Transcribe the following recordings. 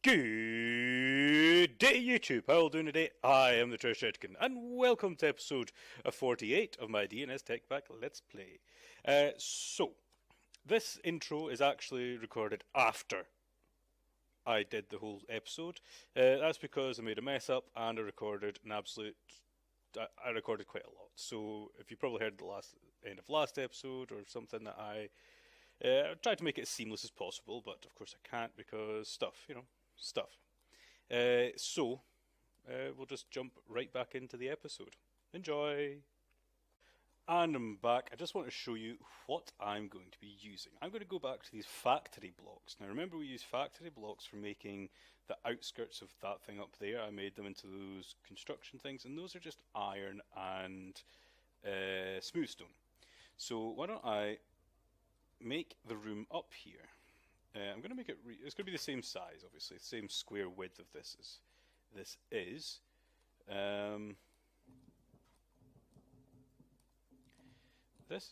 Good day, YouTube. How are you doing today? I am the Trash Edkin, and welcome to episode 48 of my DNS Tech Pack Let's Play. This intro is actually recorded after I did the whole episode. That's because I made a mess up and I recorded I recorded quite a lot. So if you probably heard the end of last episode or something, that I tried to make it as seamless as possible, but of course I can't because stuff. We'll just jump right back into the episode. Enjoy! And I'm back. I just want to show you what I'm going to be using. I'm going to go back to these factory blocks. Now remember, we used factory blocks for making the outskirts of that thing up there. I made them into those construction things, and those are just iron and smooth stone. So why don't I make the room up here? I'm going to make it, it's going to be the same size, obviously, the same square width of this is. This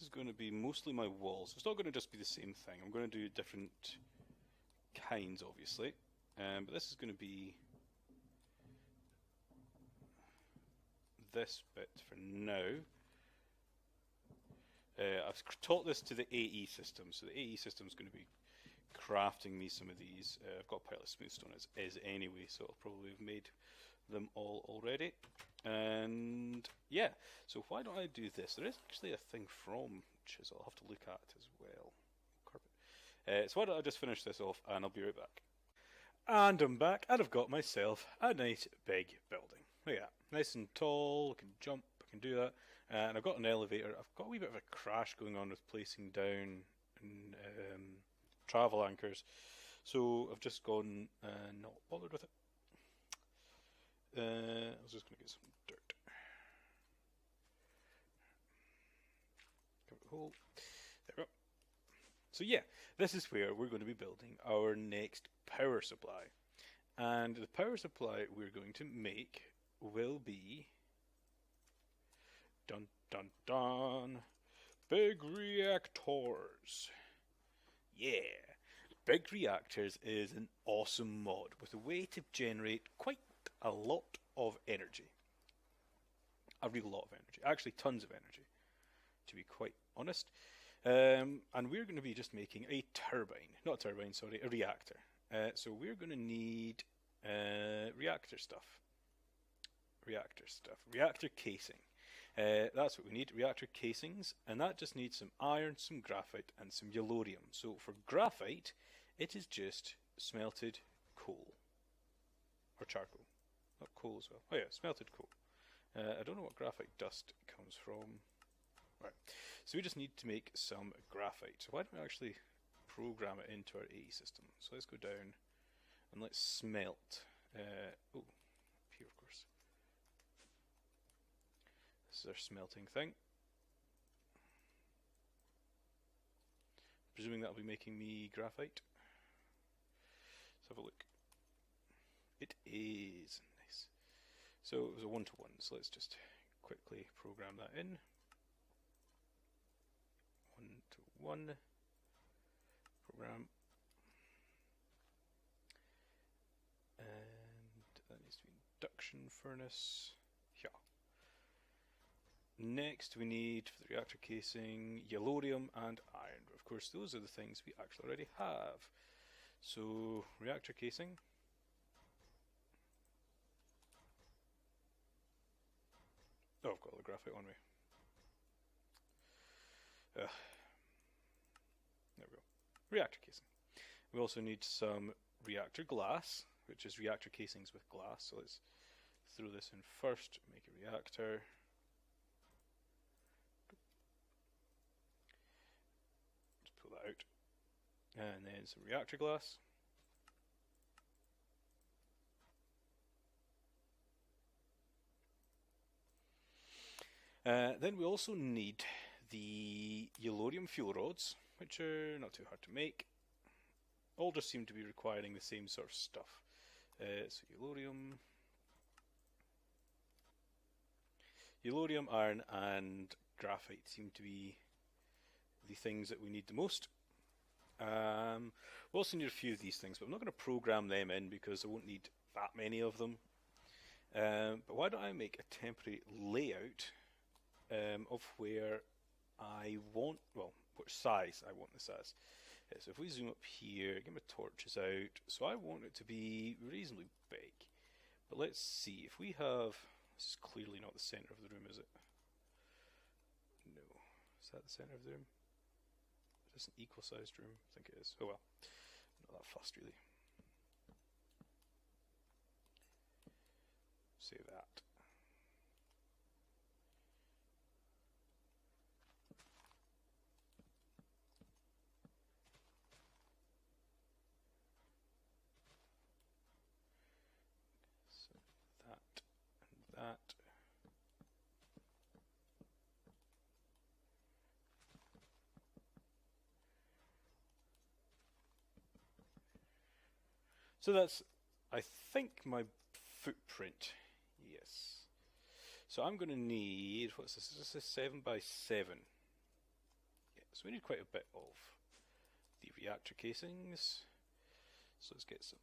is going to be mostly my walls. It's not going to just be the same thing. I'm going to do different kinds, obviously. But this is going to be this bit for now. I've taught this to the AE system, so the AE system is going to be crafting me some of these. I've got a pile of smooth stone as is anyway, so I'll probably have made them all already. And yeah, so why don't I do this? There is actually a thing from Chisel I'll have to look at as well. Carpet. So why don't I just finish this off and I'll be right back. And I'm back, and I've got myself a nice big building. Look at that, nice and tall, I can jump, I can do that. And I've got an elevator. I've got a wee bit of a crash going on with placing down travel anchors, so I've just gone not bothered with it. I was just going to get some dirt. Cover the hole. There we go. So yeah, this is where we're going to be building our next power supply. And the power supply we're going to make will be... Dun dun dun! Big reactors! Yeah! Big Reactors is an awesome mod with a way to generate quite a lot of energy. A real lot of energy. Actually, tons of energy, to be quite honest. And we're going to be just making a turbine. Not a turbine, sorry, a reactor. So we're going to need reactor stuff. Reactor casing. That's what we need, reactor casings, and that just needs some iron, some graphite, and some yellorium. So for graphite, it is just smelted coal. Or charcoal. Not coal as well. Oh yeah, smelted coal. I don't know what graphite dust comes from. Right, so we just need to make some graphite. So why don't we actually program it into our AE system? So let's go down and let's smelt. Oh, here of course. This is our smelting thing. Presuming that'll be making me graphite. Let's have a look. It is nice. So it was a 1-to-1, so let's just quickly program that in. 1-to-1 program. And that needs to be induction furnace. Yeah. Next we need, for the reactor casing, yellorium and iron. Of course, those are the things we actually already have. So, reactor casing. Oh, I've got the graphite on me. There we go. Reactor casing. We also need some reactor glass, which is reactor casings with glass. So let's throw this in first, make a reactor. Just pull that out. And then some reactor glass. Then we also need the yellorium fuel rods, which are not too hard to make. All just seem to be requiring the same sort of stuff. So yellorium, iron, and graphite seem to be the things that we need the most. We'll also need a few of these things, but I'm not going to program them in because I won't need that many of them. But why don't I make a temporary layout of where I want, well, what size I want this as. So if we zoom up here, get my torches out. So I want it to be reasonably big. But let's see, if we have, this is clearly not the center of the room, is it? No. Is that the center of the room? Is this an equal sized room? I think it is. Oh well. Not that fussed really. Say that. So that and that. So that's, I think, my footprint. Yes. So I'm going to need, what's this? Is this a 7 by 7? Yeah, so we need quite a bit of the reactor casings. So let's get some.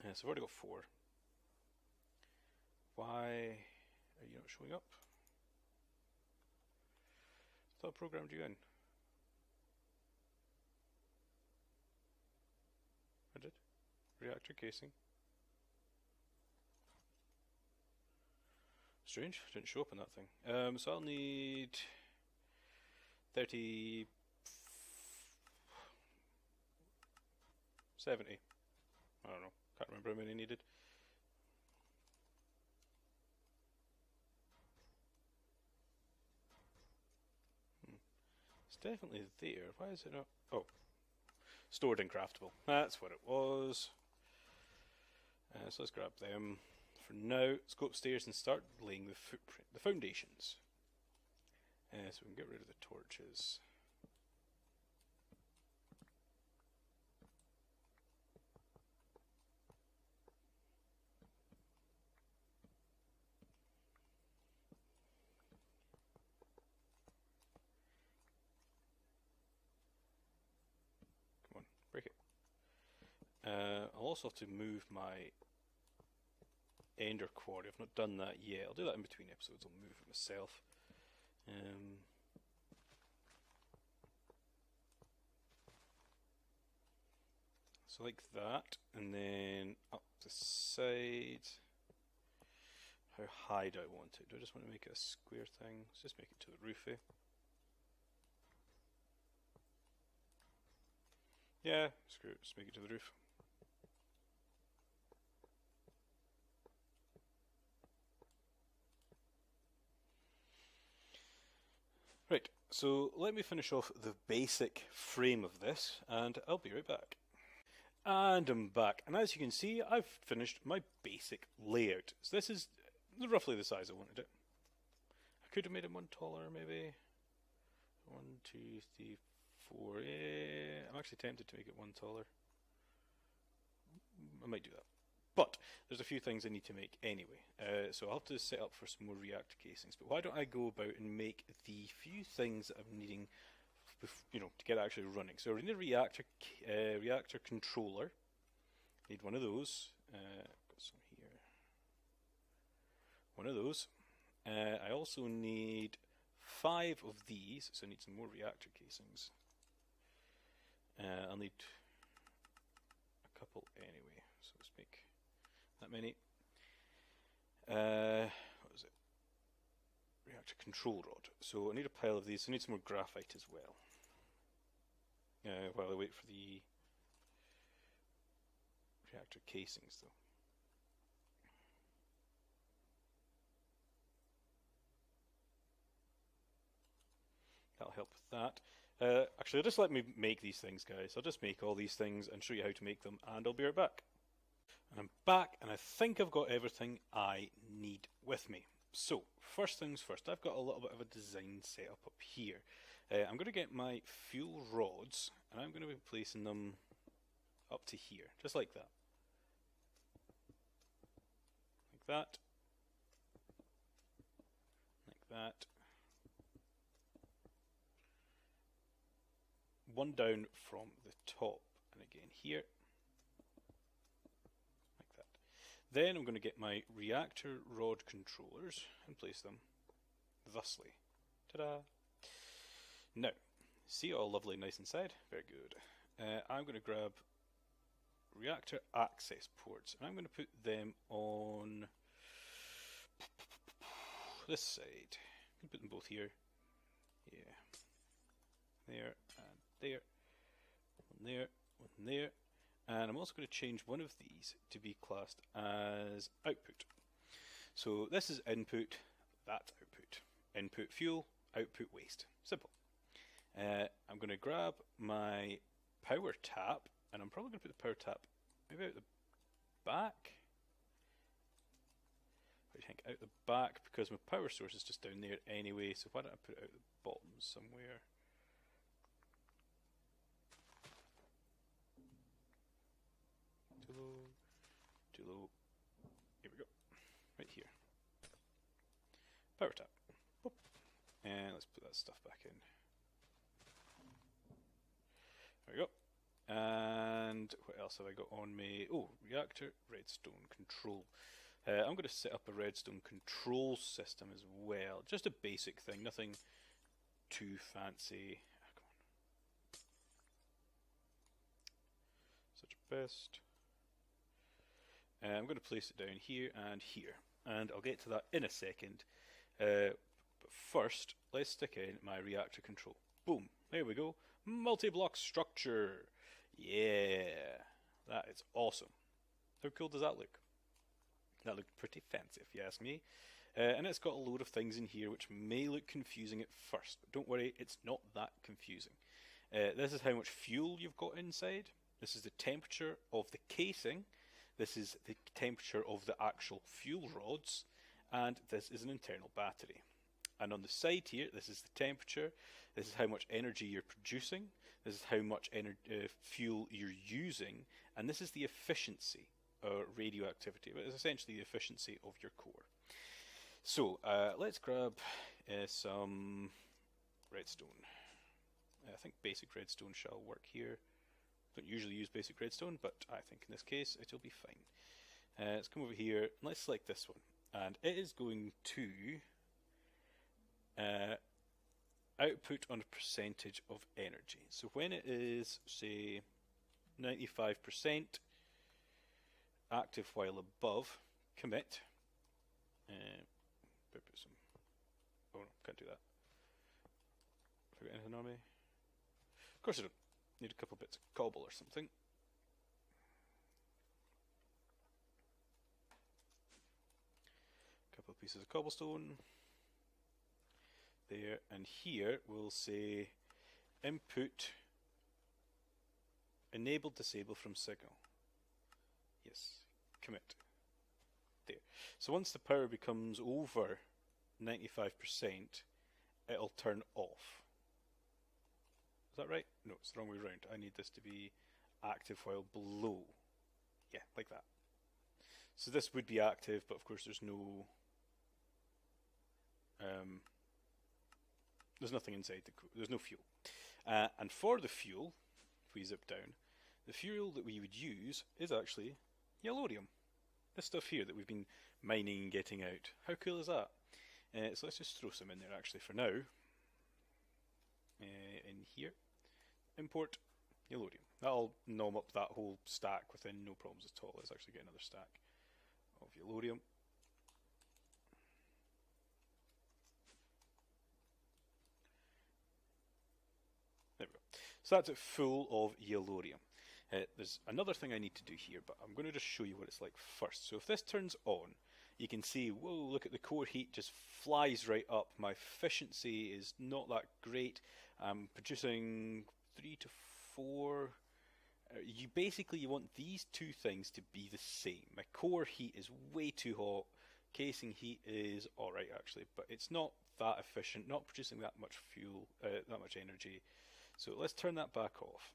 So I've already got 4. Why are you not showing up? I thought I programmed you in. I did. Reactor casing. Strange, didn't show up on that thing. So I'll need 30, 70. I don't know, can't remember how many needed. It's definitely there. Why is it not? Oh, stored and craftable. That's what it was. So let's grab them. For now, let's go upstairs and start laying the footprint, the foundations. So we can get rid of the torches. Come on, break it. I'll also have to move my Ender Quarry. I've not done that yet. I'll do that in between episodes. I'll move it myself. So like that, and then up the side. How high do I want it? Do I just want to make it a square thing? Let's just make it to the roof, eh? Yeah, screw it, just make it to the roof. Right, so let me finish off the basic frame of this, and I'll be right back. And I'm back, and as you can see, I've finished my basic layout. So this is roughly the size I wanted it. I could have made it one taller, maybe. 1, 2, 3, 4. Yeah, I'm actually tempted to make it one taller. I might do that. But there's a few things I need to make anyway. So I'll have to set up for some more reactor casings. But why don't I go about and make the few things that I'm needing, you know, to get it actually running. So we need a reactor controller. Need one of those. Got some here. One of those. I also need 5 of these, so I need some more reactor casings. I'll need a couple anyway, so let's make that many. What was it? Reactor control rod. So I need a pile of these. I need some more graphite as well. While I wait for the reactor casings, though. That'll help with that. Actually, just let me make these things, guys. I'll just make all these things and show you how to make them, and I'll be right back. And I'm back, and I think I've got everything I need with me. So, first things first, I've got a little bit of a design set up here. I'm going to get my fuel rods, and I'm going to be placing them up to here, just like that. Like that. Like that. one down from the top, and again here, like that. Then I'm going to get my reactor rod controllers and place them thusly. Ta-da! Now, see all lovely nice inside? Very good. I'm going to grab reactor access ports, and I'm going to put them on this side. I'm going to put them both here. Yeah. There, and there. One there, one there. And I'm also going to change one of these to be classed as output. So this is input, that's output. Input fuel, output waste. Simple. I'm going to grab my power tap, and I'm probably going to put the power tap maybe out the back. What do you think? Out the back, because my power source is just down there anyway, so why don't I put it out the bottom somewhere? Too low, too low. Here we go. Right here. Power tap. Boop. And let's put that stuff back in. There we go. And what else have I got on me? Oh, reactor redstone control. I'm going to set up a redstone control system as well. Just a basic thing, nothing too fancy. Come on. Such a best. I'm going to place it down here and here, and I'll get to that in a second. But first, let's stick in my reactor control. Boom, there we go. Multi-block structure. Yeah, that is awesome. How cool does that look? That looked pretty fancy, if you ask me. And it's got a load of things in here which may look confusing at first, but don't worry, it's not that confusing. This is how much fuel you've got inside. This is the temperature of the casing. This is the temperature of the actual fuel rods. And this is an internal battery. And on the side here, this is the temperature. This is how much energy you're producing. This is how much fuel you're using. And this is the efficiency, radioactivity. But it's essentially the efficiency of your core. So let's grab some redstone. I think basic redstone shall work here. Don't usually use basic redstone, but I think in this case it'll be fine. Let's come over here and let's select this one. And it is going to output on a percentage of energy. So when it is, say, 95% active while above, commit. Put some. Oh no, can't do that. Forget anything on me? Of course I don't. Need a couple bits of cobble or something. Couple of pieces of cobblestone. There, and here we'll say input enable disable from signal. Yes, commit. There. So once the power becomes over 95%, it'll turn off. Is that right? No, it's the wrong way around. I need this to be active while below. Yeah, like that. So this would be active, but of course there's no there's nothing inside there's no fuel. And for the fuel, if we zip down, the fuel that we would use is actually yellorium. This stuff here that we've been mining and getting out. How cool is that? So let's just throw some in there actually for now. In here, import yellorium. That'll nom up that whole stack within no problems at all. Let's actually get another stack of yellorium. There we go. So that's it full of yellorium. There's another thing I need to do here, but I'm going to just show you what it's like first. So if this turns on, you can see, whoa, look at the core heat just flies right up. My efficiency is not that great. I'm producing 3 to 4. You want these two things to be the same. My core heat is way too hot. Casing heat is alright actually, but it's not that efficient, not producing that much fuel, that much energy. So let's turn that back off.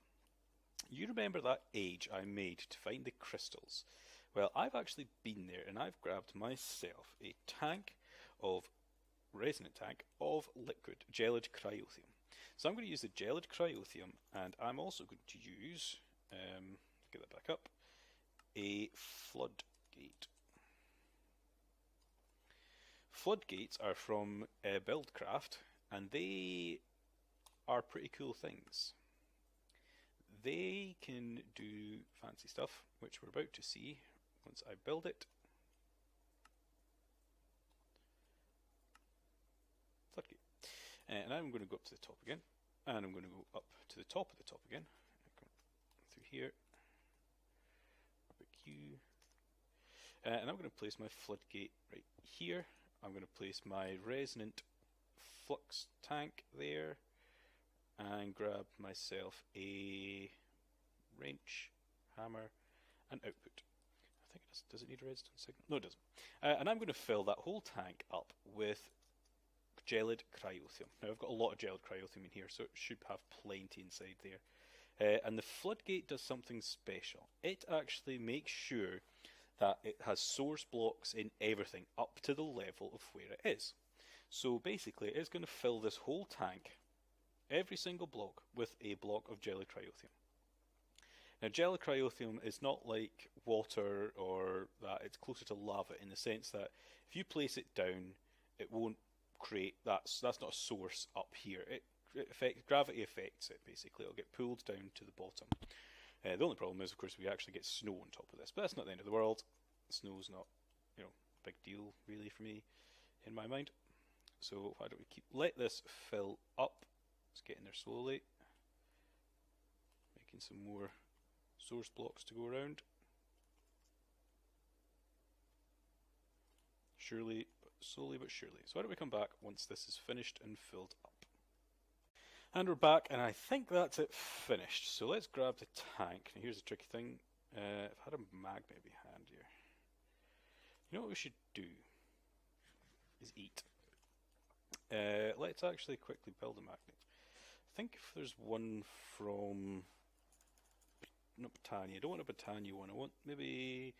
You remember that age I made to find the crystals? Well, I've actually been there and I've grabbed myself a resonant tank of liquid gelid cryothium. So I'm going to use the gelid cryothium, and I'm also going to use, get that back up, a floodgate. Floodgates are from Buildcraft, and they are pretty cool things. They can do fancy stuff, which we're about to see once I build it. Floodgate. And I'm going to go up to the top again, and I'm going to go up to the top of the top again, through here, up at Q, and I'm going to place my floodgate right here. I'm going to place my resonant flux tank there, and grab myself a wrench, hammer, and output. I think it does it need a redstone signal? No, it doesn't. And I'm going to fill that whole tank up with gelid cryothium. Now I've got a lot of gelid cryothium in here, so it should have plenty inside there. And the floodgate does something special. It actually makes sure that it has source blocks in everything up to the level of where it is. So basically it's going to fill this whole tank, every single block, with a block of gelid cryothium. Now gelid cryothium is not like water or that, it's closer to lava in the sense that if you place it down, it won't create, that's not a source up here. Gravity affects it basically, it'll get pulled down to the bottom. The only problem is, of course, we actually get snow on top of this, but that's not the end of the world. Snow's not, a big deal really for me, in my mind. So why don't we let this fill up? It's getting there slowly. Making some more source blocks to go around. Slowly but surely. So why don't we come back once this is finished and filled up? And we're back, and I think that's it finished. So let's grab the tank. Now here's the tricky thing. If I had a magnet be handier. You know what we should do? Is eat. Let's actually quickly build a magnet. I think if there's one from... not Botania. I don't want a Botania one. I want maybe...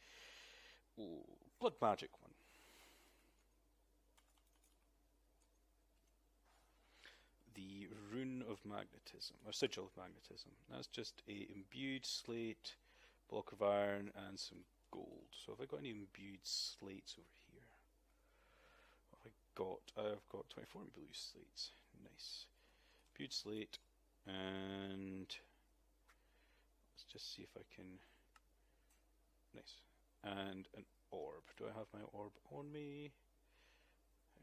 Blood Magic one. The Rune of Magnetism, or Sigil of Magnetism. That's just a imbued slate, block of iron, and some gold. So have I got any imbued slates over here? What have I got? I've got 24 blue slates. Nice. Imbued slate, and let's just see if I can... Nice. And an orb. Do I have my orb on me?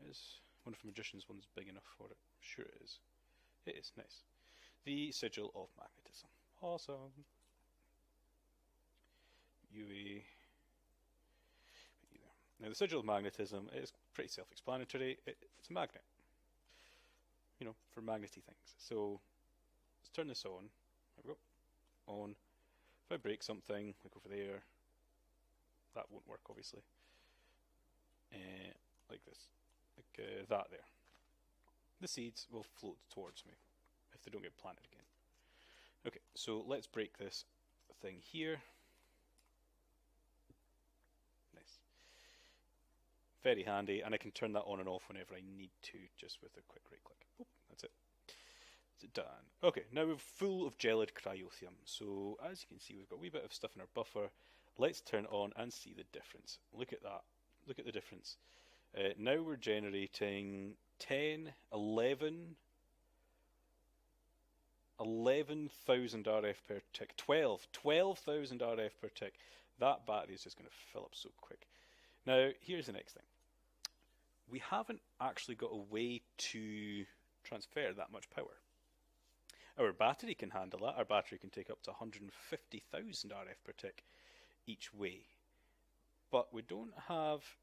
It is. I wonder if Magician's one's big enough for it. Sure it is. It is, nice. The Sigil of Magnetism. Awesome. UE. Now the Sigil of Magnetism is pretty self-explanatory. It's a magnet. For magnety things. So, let's turn this on. There we go. On. If I break something, like over there, that won't work obviously. Like this. Like that there. The seeds will float towards me if they don't get planted again. Okay, so let's break this thing here. Nice. Very handy, and I can turn that on and off whenever I need to, just with a quick right click. Boop, that's it. That's it done. Okay, now we're full of gelid cryothium. So as you can see, we've got a wee bit of stuff in our buffer. Let's turn it on and see the difference. Look at that. Look at the difference. Now we're generating 10, 11,000 RF per tick. 12,000 RF per tick. That battery is just going to fill up so quick. Now, here's the next thing. We haven't actually got a way to transfer that much power. Our battery can handle that. Our battery can take up to 150,000 RF per tick each way. But we don't have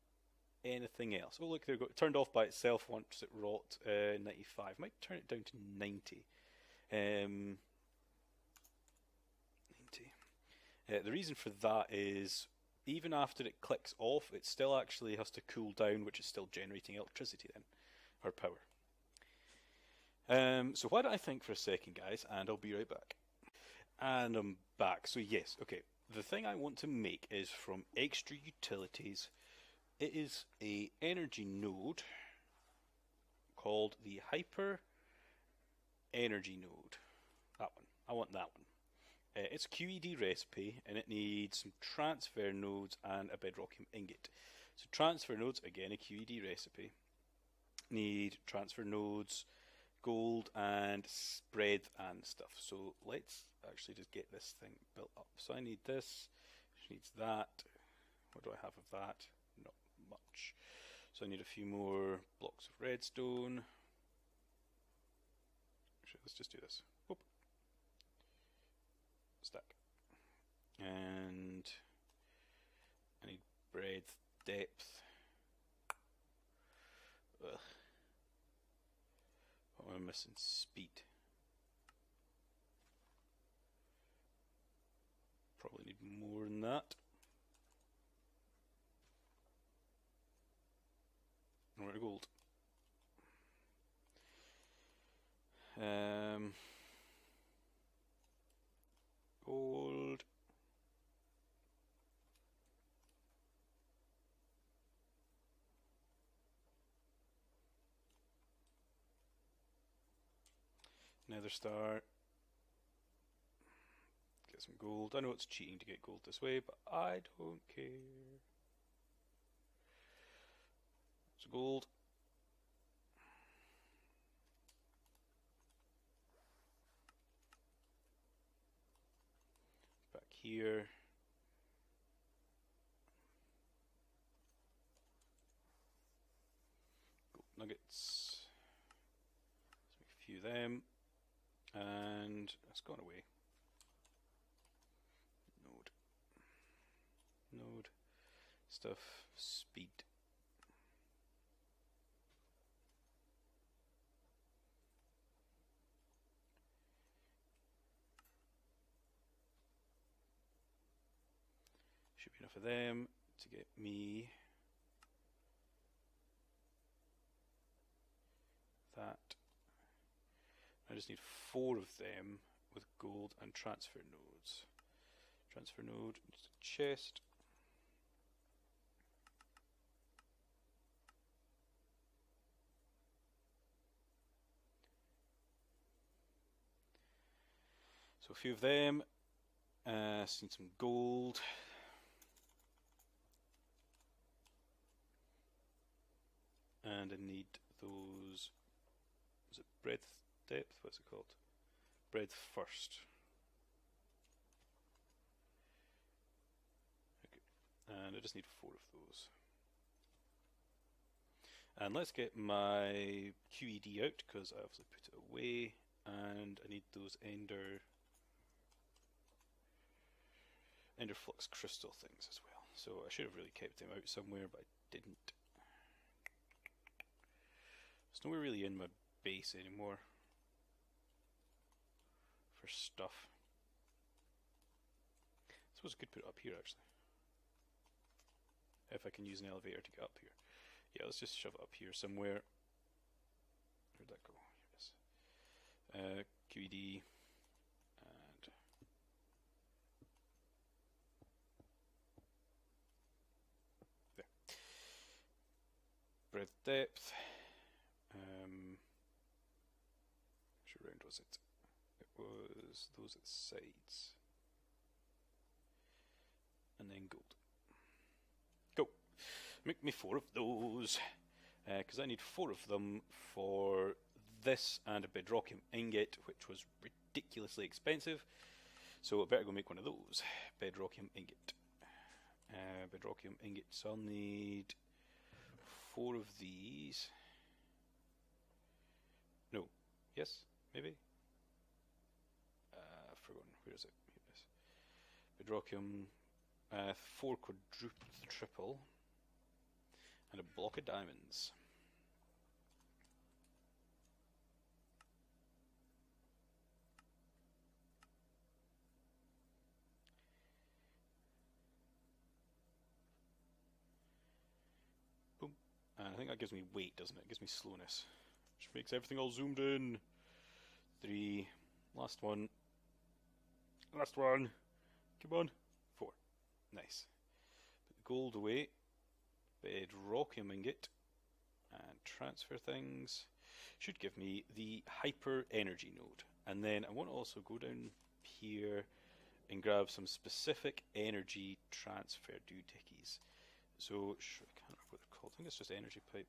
anything else. Oh look, there we go. It turned off by itself once it wrought 95. Might turn it down to 90. 90. The reason for that is even after it clicks off, it still actually has to cool down, which is still generating electricity then, or power. So why don't I think for a second, guys, and I'll be right back. And I'm back. So yes, okay. The thing I want to make is from extra utilities. It is a energy node called the Hyper energy node. That one. I want that one. It's a QED recipe, and it needs some transfer nodes and a bedrockium ingot. So transfer nodes, again a QED recipe, need transfer nodes, gold and breadth and stuff. So let's actually just get this thing built up. So I need this, which needs that. What do I have of that? Not much. So I need a few more blocks of redstone. Actually, let's just do this. Whoop. Stack. And I need breadth, depth. Ugh. What am I missing? Speed. Probably need more than that. And we're at gold. Gold. Nether star. Get some gold. I know it's cheating to get gold this way, but I don't care. It's gold. Back here. Gold nuggets. Let's make a few of them. And it's gone away. Node. Stuff. Speed. Should be enough of them to get me that. I just need 4 of them with gold and transfer nodes. Transfer node needs a chest. So a few of them. Just need some gold. And I need those. Is it breadth? Depth? What's it called? Breadth first. Okay. And I just need 4 of those. And let's get my QED out because I obviously put it away. And I need those ender flux crystal things as well. So I should have really kept them out somewhere, but I didn't. There's nowhere really in my base anymore for stuff. I suppose I could put it up here actually. If I can use an elevator to get up here. Yeah, let's just shove it up here somewhere. Where'd that go? Here it is. QED and there. Breadth depth. Which round was it? It was those at the sides. And then gold. Go. Make me 4 of those. Because I need 4 of them for this and a bedrockium ingot, which was ridiculously expensive. So I better go make one of those. Bedrockium ingot. Bedrockium ingot. So I'll need 4 of these. No. Yes? Maybe? I've forgotten. Where is it? Here it is. Bedrockium. 4 quadruple. And a block of diamonds. Boom. And I think that gives me weight, doesn't it? It gives me slowness. Which makes everything all zoomed in. 3. Last one. Last one. Come on. 4. Nice. Put the gold away. Bedrockium ingot. And transfer things. should give me the hyper energy node. And then I want to also go down here and grab some specific energy transfer doohickeys. So, I can't remember what they're called. I think it's just energy pipe.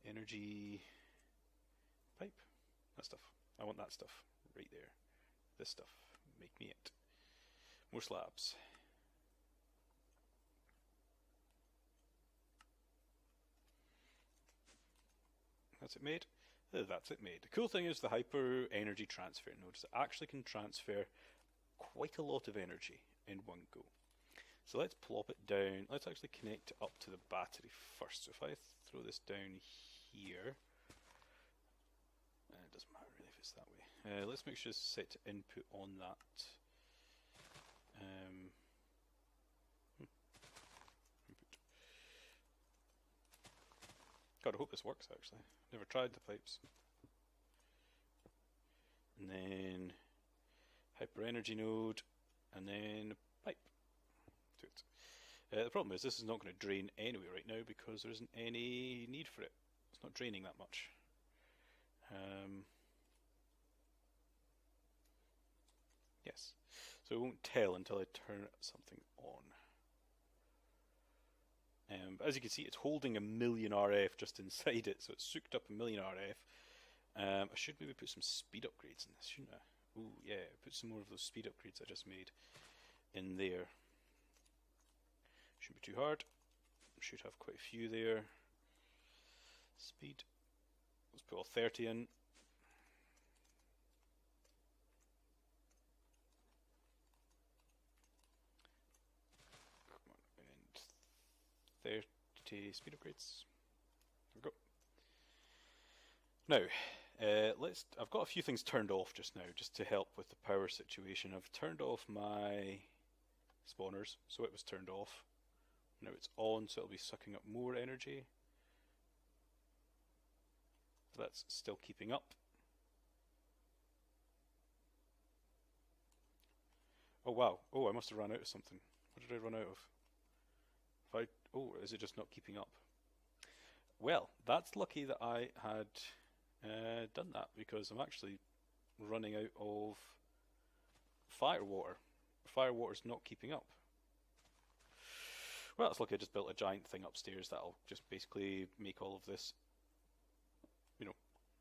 Energy pipe. That stuff. I want that stuff right there. This stuff. Make me it. More slabs. That's it made. That's it made. The cool thing is the hyper energy transfer nodes actually can transfer quite a lot of energy in one go. So let's plop it down. Let's actually connect it up to the battery first. So if I throw this down here, it doesn't matter really if it's that way. Let's make sure it's set to input on that. Input. God, I hope this works actually. Never tried the pipes. And then hyper energy node, and then pipe to it. The problem is this is not going to drain anyway right now because there isn't any need for it. It's not draining that much. Yes, so it won't tell until I turn something on. But as you can see, it's holding a million RF just inside it, so it's soaked up a million RF. I should maybe put some speed upgrades in this, shouldn't I? Ooh, yeah, put some more of those speed upgrades I just made in there. Shouldn't be too hard. Should have quite a few there. Speed. Let's put all 30 in. Come on, and 30 speed upgrades. There we go. Now, I've got a few things turned off just now, just to help with the power situation. I've turned off my spawners, so it was turned off. Now it's on, so it'll be sucking up more energy. So that's still keeping up. Oh wow! Oh, I must have run out of something. What did I run out of? Oh, is it just not keeping up? Well, that's lucky that I had done that, because I'm actually running out of firewater. Firewater's not keeping up. Well, it's lucky I just built a giant thing upstairs that'll just basically make all of this,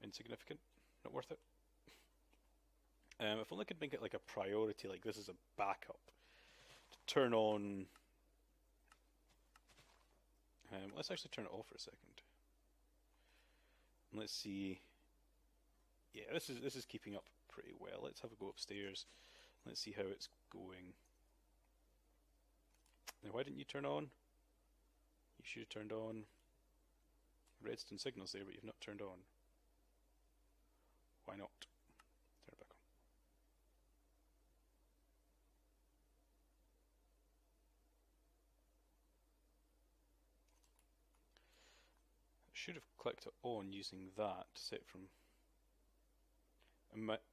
insignificant, not worth it. If only I could make it like a priority, like this is a backup, to turn on. Let's actually turn it off for a second. Let's see. Yeah, this is keeping up pretty well. Let's have a go upstairs. Let's see how it's going. Now, why didn't you turn on? You should have turned on. Redstone signals there, but you've not turned on. Why not? Turn it back on. I should have clicked it on using that to set from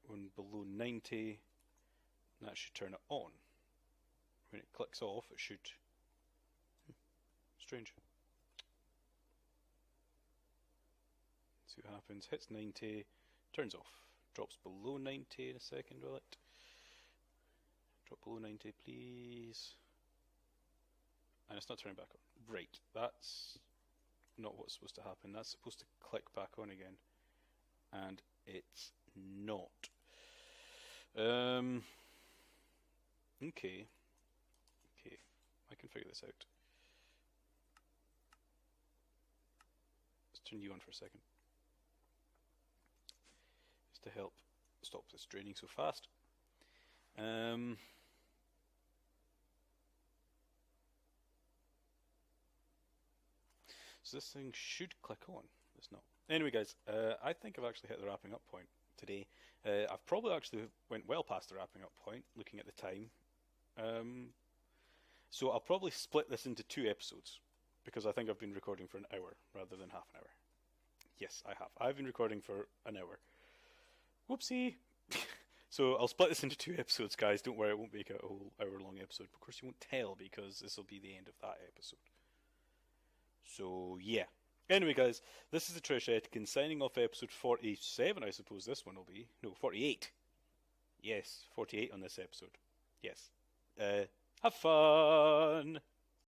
when below 90. That should turn it on. When it clicks off, it should. Strange. See what happens. Hits 90, turns off. Drops below 90 in a second, will it? Drop below 90, please. And it's not turning back on. Right, that's not what's supposed to happen. That's supposed to click back on again. And it's not. Okay. Okay, I can figure this out. Let's turn you on for a second. Just to help stop this draining so fast. So this thing should click on. It's not. Anyway, guys, I think I've actually hit the wrapping up point today. I've probably actually went well past the wrapping up point, looking at the time. So I'll probably split this into 2 episodes, because I think I've been recording for an hour rather than half an hour. Yes, I have. I've been recording for an hour. Whoopsie! So I'll split this into 2 episodes, guys. Don't worry, it won't make a whole hour-long episode. Of course, you won't tell, because this will be the end of that episode. So, yeah. Anyway, guys, this is the Trish Etkin signing off episode 47, I suppose this one will be. No, 48. Yes, 48 on this episode. Yes. Have fun!